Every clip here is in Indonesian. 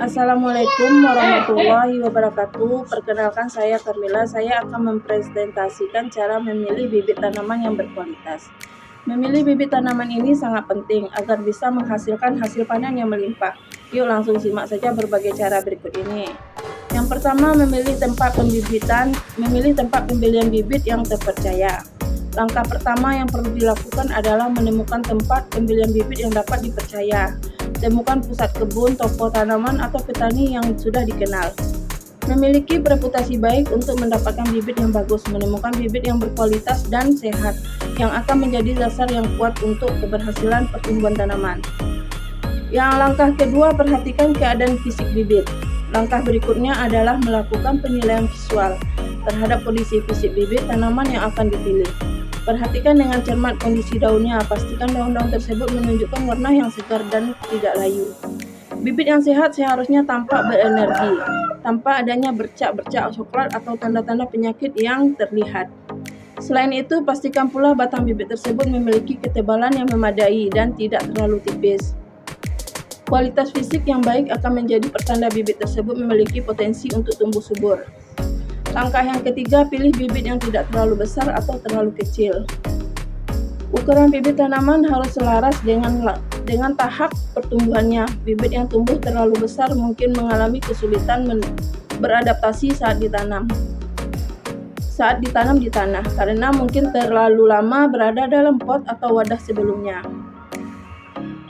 Assalamualaikum warahmatullahi wabarakatuh. Perkenalkan, saya Carmila. Saya akan mempresentasikan cara memilih bibit tanaman yang berkualitas. Memilih bibit tanaman ini sangat penting agar bisa menghasilkan hasil panen yang melimpah. Yuk langsung simak saja berbagai cara berikut ini. Yang pertama, memilih tempat pembelian bibit yang terpercaya. Langkah pertama yang perlu dilakukan adalah menemukan tempat pembelian bibit yang dapat dipercaya. Temukan pusat kebun, toko tanaman, atau petani yang sudah dikenal. Memiliki reputasi baik untuk mendapatkan bibit yang bagus, menemukan bibit yang berkualitas dan sehat, yang akan menjadi dasar yang kuat untuk keberhasilan pertumbuhan tanaman. Yang langkah kedua, perhatikan keadaan fisik bibit. Langkah berikutnya adalah melakukan penilaian visual terhadap kondisi fisik bibit tanaman yang akan dipilih. Perhatikan dengan cermat kondisi daunnya, pastikan daun-daun tersebut menunjukkan warna yang segar dan tidak layu. Bibit yang sehat seharusnya tampak berenergi, tanpa adanya bercak-bercak coklat atau tanda-tanda penyakit yang terlihat. Selain itu, pastikan pula batang bibit tersebut memiliki ketebalan yang memadai dan tidak terlalu tipis. Kualitas fisik yang baik akan menjadi pertanda bibit tersebut memiliki potensi untuk tumbuh subur. Langkah yang ketiga, pilih bibit yang tidak terlalu besar atau terlalu kecil. Ukuran bibit tanaman harus selaras dengan tahap pertumbuhannya. Bibit yang tumbuh terlalu besar mungkin mengalami kesulitan beradaptasi saat ditanam di tanah, karena mungkin terlalu lama berada dalam pot atau wadah sebelumnya.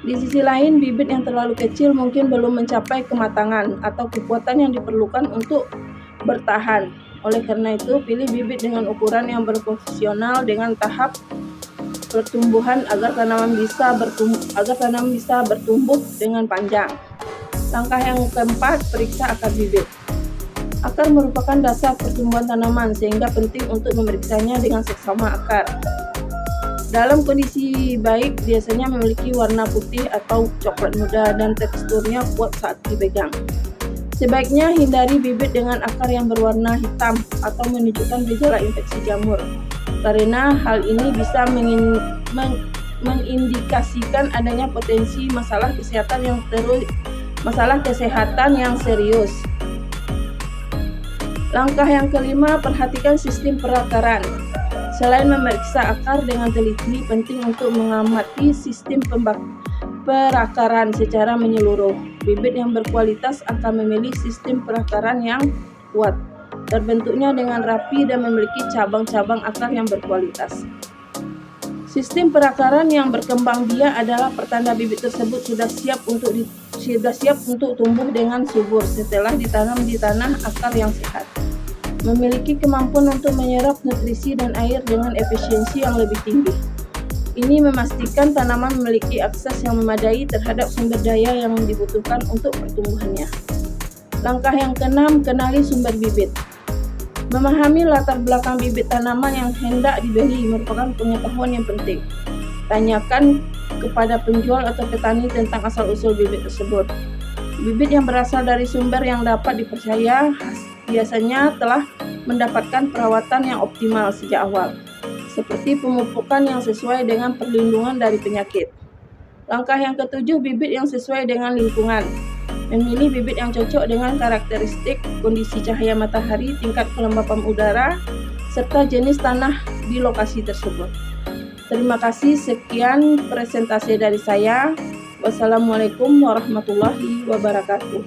Di sisi lain, bibit yang terlalu kecil mungkin belum mencapai kematangan atau kekuatan yang diperlukan untuk bertahan. Oleh karena itu, pilih bibit dengan ukuran yang berproporsional dengan tahap pertumbuhan agar tanaman bisa bertumbuh dengan panjang. Langkah yang keempat, periksa akar bibit. Akar merupakan dasar pertumbuhan tanaman, sehingga penting untuk memeriksanya dengan seksama akar. Dalam kondisi baik, biasanya memiliki warna putih atau coklat muda dan teksturnya kuat saat dipegang. Sebaiknya hindari bibit dengan akar yang berwarna hitam atau menunjukkan gejala infeksi jamur, karena hal ini bisa mengindikasikan adanya potensi masalah kesehatan yang serius. Langkah yang kelima, perhatikan sistem perakaran. Selain memeriksa akar dengan teliti, penting untuk mengamati sistem perakaran secara menyeluruh. Bibit yang berkualitas akan memilih sistem perakaran yang kuat, terbentuknya dengan rapi dan memiliki cabang-cabang akar yang berkualitas. Sistem perakaran yang berkembang biak adalah pertanda bibit tersebut sudah siap untuk tumbuh dengan subur setelah ditanam di tanah akar yang sehat. Memiliki kemampuan untuk menyerap nutrisi dan air dengan efisiensi yang lebih tinggi. Ini memastikan tanaman memiliki akses yang memadai terhadap sumber daya yang dibutuhkan untuk pertumbuhannya. Langkah yang keenam, kenali sumber bibit. Memahami latar belakang bibit tanaman yang hendak dibeli merupakan pengetahuan yang penting. Tanyakan kepada penjual atau petani tentang asal-usul bibit tersebut. Bibit yang berasal dari sumber yang dapat dipercaya biasanya telah mendapatkan perawatan yang optimal sejak awal, seperti pemupukan yang sesuai dengan perlindungan dari penyakit. Langkah yang ketujuh, bibit yang sesuai dengan lingkungan. Memilih bibit yang cocok dengan karakteristik kondisi cahaya matahari, tingkat kelembapan udara, serta jenis tanah di lokasi tersebut. Terima kasih, sekian presentasi dari saya. Wassalamualaikum warahmatullahi wabarakatuh.